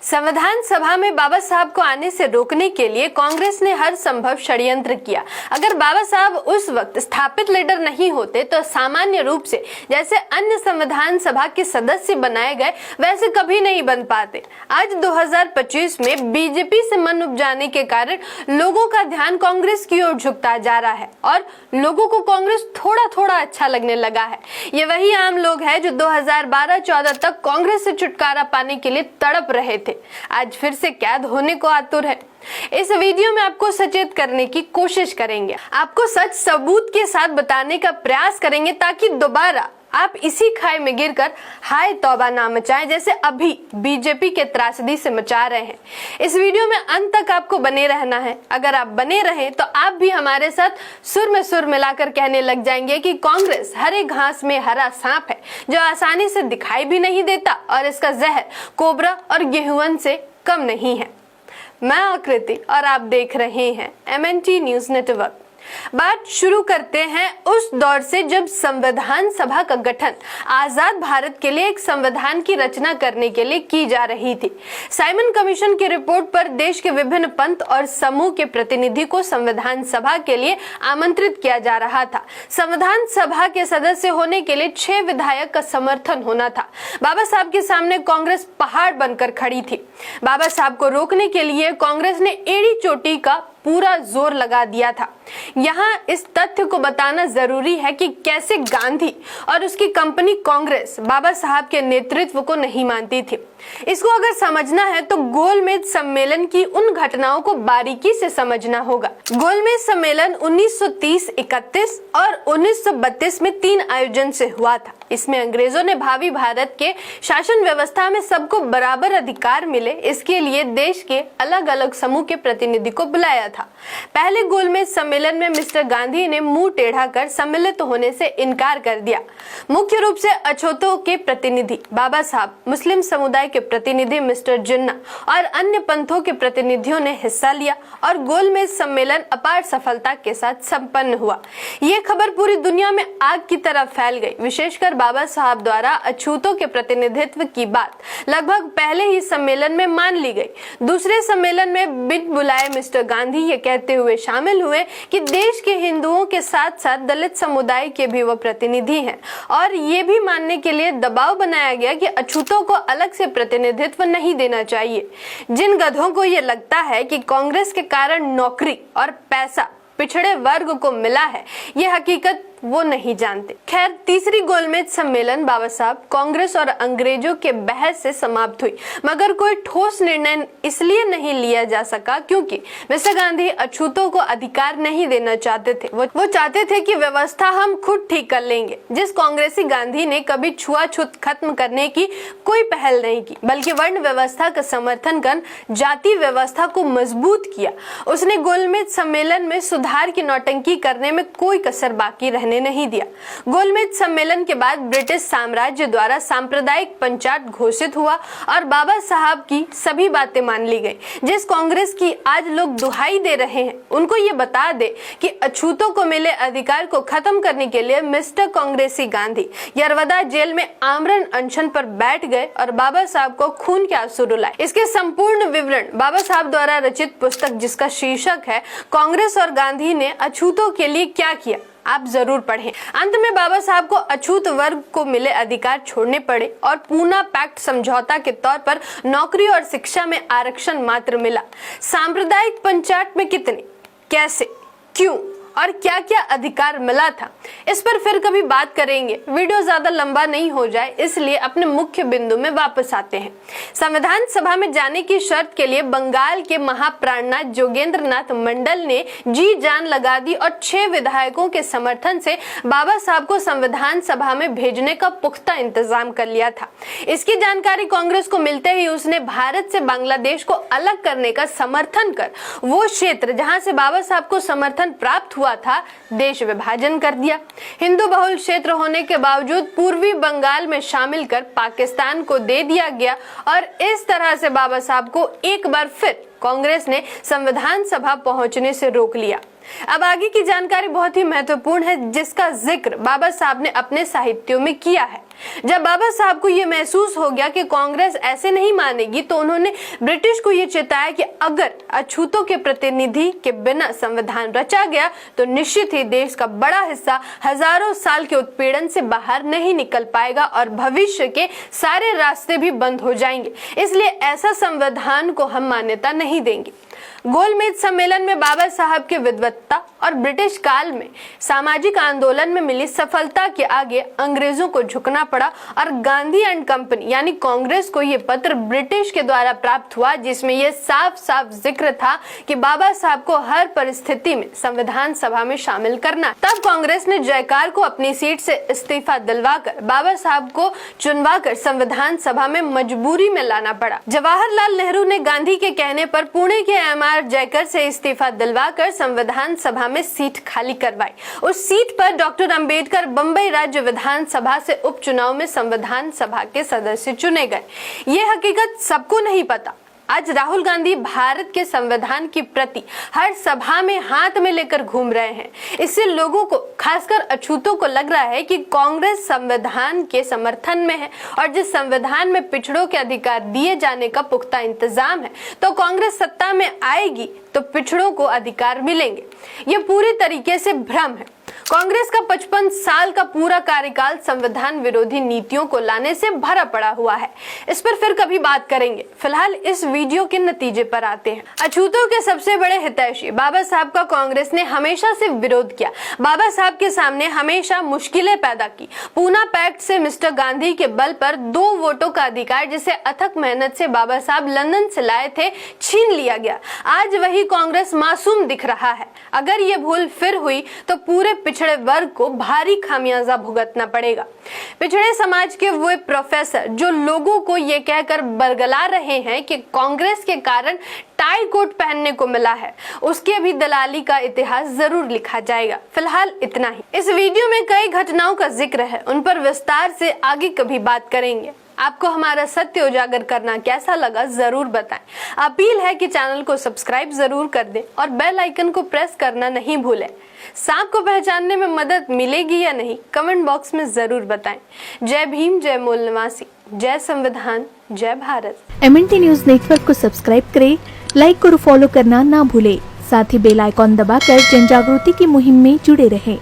संविधान सभा में बाबा साहब को आने से रोकने के लिए कांग्रेस ने हर संभव षड्यंत्र किया। अगर बाबा साहब उस वक्त स्थापित लीडर नहीं होते तो सामान्य रूप से जैसे अन्य संविधान सभा के सदस्य बनाए गए वैसे कभी नहीं बन पाते। आज 2025 में बीजेपी से मन उपजाने के कारण लोगों का ध्यान कांग्रेस की ओर झुकता जा रहा है और लोगों को कांग्रेस थोड़ा थोड़ा अच्छा लगने लगा है। ये वही आम लोग हैं जो 2012-14 तक कांग्रेस से छुटकारा पाने के लिए तड़प रहे थे, आज फिर से कैद होने को आतुर है। इस वीडियो में आपको सचेत करने की कोशिश करेंगे, आपको सच सबूत के साथ बताने का प्रयास करेंगे ताकि दोबारा आप इसी खाई में गिरकर हाय तौबा ना मचाएं जैसे अभी बीजेपी के त्रासदी से मचा रहे हैं। इस वीडियो में अंत तक आपको बने रहना है। अगर आप बने रहें तो आप भी हमारे साथ सुर में सुर मिलाकर कहने लग जाएंगे कि कांग्रेस हरे घास में हरा सांप है जो आसानी से दिखाई भी नहीं देता और इसका जहर कोबरा और गेहूं से कम नहीं है। मैं आकृति और आप देख रहे हैं MNT न्यूज नेटवर्क। बात शुरू करते हैं उस दौर से जब संविधान सभा का गठन आजाद भारत के लिए एक संविधान की रचना करने के लिए की जा रही थी। साइमन कमीशन की रिपोर्ट पर देश के विभिन्न पंथ और समूह के प्रतिनिधि को संविधान सभा के लिए आमंत्रित किया जा रहा था। संविधान सभा के सदस्य होने के लिए 6 विधायक का समर्थन होना था। बाबा साहब के सामने कांग्रेस पहाड़ बनकर खड़ी थी। बाबा साहब को रोकने के लिए कांग्रेस ने एड़ी चोटी का पूरा जोर लगा दिया था। यहाँ इस तथ्य को बताना जरूरी है कि कैसे गांधी और उसकी कंपनी कांग्रेस बाबा साहब के नेतृत्व को नहीं मानती थी। इसको अगर समझना है तो गोलमेज सम्मेलन की उन घटनाओं को बारीकी से समझना होगा। गोलमेज सम्मेलन 1930-31 और 1932 में 3 आयोजन से हुआ था। इसमें अंग्रेजों ने भावी भारत के शासन व्यवस्था में सबको बराबर अधिकार मिले, इसके लिए देश के अलग अलग समूह के प्रतिनिधि को बुलाया था। पहले गोलमेज सम्मेलन में मिस्टर गांधी ने मुंह टेढ़ा कर सम्मिलित होने से इनकार कर दिया। मुख्य रूप से अछूतों के प्रतिनिधि बाबा साहब, मुस्लिम समुदाय के प्रतिनिधि मिस्टर जिन्ना और अन्य पंथों के प्रतिनिधियों ने हिस्सा लिया और गोलमेज सम्मेलन अपार सफलता के साथ संपन्न हुआ। ये खबर पूरी दुनिया में आग की तरह फैल गई। विशेषकर बाबा साहब द्वारा अछूतों के प्रतिनिधित्व की बात लगभग पहले ही सम्मेलन में मान ली गई। दूसरे सम्मेलन में बिन बुलाए मिस्टर गांधी ये कहते हुए शामिल हुए कि देश के हिंदुओं के साथ साथ दलित समुदाय के भी वो प्रतिनिधि हैं और ये भी मानने के लिए दबाव बनाया गया कि अछूतों को अलग से प्रतिनिधित्व नहीं देना चाहिए। जिन गधों को ये लगता है कि कांग्रेस के कारण नौकरी और पैसा पिछड़े वर्ग को मिला है, ये हकीकत वो नहीं जानते। खैर, तीसरी गोलमेज सम्मेलन बाबा साहब, कांग्रेस और अंग्रेजों के बहस से समाप्त हुई, मगर कोई ठोस निर्णय इसलिए नहीं लिया जा सका क्योंकि मिस्टर गांधी अछूतों को अधिकार नहीं देना चाहते थे। वो चाहते थे कि व्यवस्था हम खुद ठीक कर लेंगे। जिस कांग्रेसी गांधी ने कभी छुआछूत खत्म करने की कोई पहल नहीं की, बल्कि वर्ण व्यवस्था का समर्थन कर जाति व्यवस्था को मजबूत किया। उसने गोलमेज सम्मेलन में सुधार की नौटंकी करने में कोई कसर बाकी रहने नहीं दिया। गोलमेज सम्मेलन के बाद ब्रिटिश साम्राज्य द्वारा सांप्रदायिक पंचायत घोषित हुआ और बाबा साहब की सभी बातें मान ली गई। जिस कांग्रेस की आज लोग दुहाई दे रहे हैं, उनको ये बता दे कि अछूतों को मिले अधिकार को खत्म करने के लिए मिस्टर कांग्रेसी गांधी यरवदा जेल में आमरण अनशन पर बैठ गए और बाबा साहब को खून के आंसू रुलाए। इसके संपूर्ण विवरण बाबा साहब द्वारा रचित पुस्तक जिसका शीर्षक है कांग्रेस और गांधी ने अछूतों के लिए क्या किया, आप जरूर पढ़ें। अंत में बाबा साहब को अछूत वर्ग को मिले अधिकार छोड़ने पड़े और पूना पैक्ट समझौता के तौर पर नौकरी और शिक्षा में आरक्षण मात्र मिला। सांप्रदायिक पंचायत में कितने, कैसे, क्यों और क्या क्या अधिकार मिला था, इस पर फिर कभी बात करेंगे। वीडियो ज्यादा लंबा नहीं हो जाए इसलिए अपने मुख्य बिंदु में वापस आते हैं। संविधान सभा में जाने की शर्त के लिए बंगाल के महाप्राणनाथ जोगेंद्रनाथ मंडल ने जी जान लगा दी और 6 विधायकों के समर्थन से बाबा साहब को संविधान सभा में भेजने का पुख्ता इंतजाम कर लिया था। इसकी जानकारी कांग्रेस को मिलते ही उसने भारत से बांग्लादेश को अलग करने का समर्थन कर वो क्षेत्र जहां से बाबा साहब को समर्थन प्राप्त हुआ था देश विभाजन कर दिया। हिंदू बहुल क्षेत्र होने के बावजूद पूर्वी बंगाल में शामिल कर पाकिस्तान को दे दिया गया और इस तरह से बाबा साहब को एक बार फिर कांग्रेस ने संविधान सभा पहुंचने से रोक लिया। अब आगे की जानकारी बहुत ही महत्वपूर्ण है जिसका जिक्र बाबा साहब ने अपने साहित्यों में किया है। जब बाबा साहब को ये महसूस हो गया कि कांग्रेस ऐसे नहीं मानेगी, तो उन्होंने ब्रिटिश को ये चेताया कि अगर अछूतों के प्रतिनिधि के बिना संविधान रचा गया तो निश्चित ही देश का बड़ा हिस्सा हजारों साल के उत्पीड़न से बाहर नहीं निकल पाएगा और भविष्य के सारे रास्ते भी बंद हो जाएंगे। इसलिए ऐसा संविधान को हम मान्यता नहीं देंगे। गोलमेज सम्मेलन में बाबा साहब की विद्वत्ता और ब्रिटिश काल में सामाजिक आंदोलन में मिली सफलता के आगे अंग्रेजों को झुकना पड़ा और गांधी एंड कंपनी यानी कांग्रेस को यह पत्र ब्रिटिश के द्वारा प्राप्त हुआ, जिसमें यह साफ साफ जिक्र था कि बाबा साहब को हर परिस्थिति में संविधान सभा में शामिल करना। तब कांग्रेस ने जयकार को अपनी सीट से इस्तीफा दिलवाकर बाबा साहब को चुनवाकर संविधान सभा में मजबूरी में लाना पड़ा। जवाहरलाल नेहरू ने गांधी के कहने पर पुणे के एमआर जयकर से इस्तीफा दिलवाकर संविधान सभा में सीट खाली करवाई। उस सीट पर डॉक्टर अंबेडकर बंबई राज्य विधानसभा से उपचुनाव में संविधान सभा के सदस्य चुने गए। ये हकीकत सबको नहीं पता। आज राहुल गांधी भारत के संविधान की प्रति हर सभा में हाथ में लेकर घूम रहे हैं। इससे लोगों को, खासकर अछूतों को लग रहा है कि कांग्रेस संविधान के समर्थन में है और जिस संविधान में पिछड़ों के अधिकार दिए जाने का पुख्ता इंतजाम है, तो कांग्रेस सत्ता में आएगी तो पिछड़ों को अधिकार मिलेंगे। ये पूरी तरीके से भ्रम है। कांग्रेस का 55 साल का पूरा कार्यकाल संविधान विरोधी नीतियों को लाने से भरा पड़ा हुआ है। इस पर फिर कभी बात करेंगे। फिलहाल इस वीडियो के नतीजे पर आते हैं। अछूतों के सबसे बड़े हितैषी बाबा साहब का कांग्रेस ने हमेशा से विरोध किया। बाबा साहब के सामने हमेशा मुश्किलें पैदा की। पूना पैक्ट से मिस्टर गांधी के बल पर 2 वोटों का अधिकार, जिसे अथक मेहनत से बाबा साहब लंदन से लाए थे, छीन लिया गया। आज वही कांग्रेस मासूम दिख रहा है। अगर ये भूल फिर हुई तो पूरे पिछड़े वर्ग को भारी खामियाजा भुगतना पड़ेगा। पिछड़े समाज के वो प्रोफेसर जो लोगों को ये कहकर बरगला रहे हैं कि कांग्रेस के कारण टाई कोट पहनने को मिला है, उसके भी दलाली का इतिहास जरूर लिखा जाएगा। फिलहाल इतना ही। इस वीडियो में कई घटनाओं का जिक्र है, उन पर विस्तार से आगे कभी बात करेंगे। आपको हमारा सत्य उजागर करना कैसा लगा जरूर बताएं। अपील है कि चैनल को सब्सक्राइब जरूर कर दें और बेल आइकन को प्रेस करना नहीं भूलें। सांप को पहचानने में मदद मिलेगी या नहीं, कमेंट बॉक्स में जरूर बताएं। जय भीम, जय मूल निवासी, जय संविधान, जय भारत। MNT न्यूज नेटवर्क को सब्सक्राइब करें, लाइक और फॉलो करना ना भूलें। साथ ही बेल आइकॉन दबाकर जन जागृति की मुहिम में जुड़े रहें।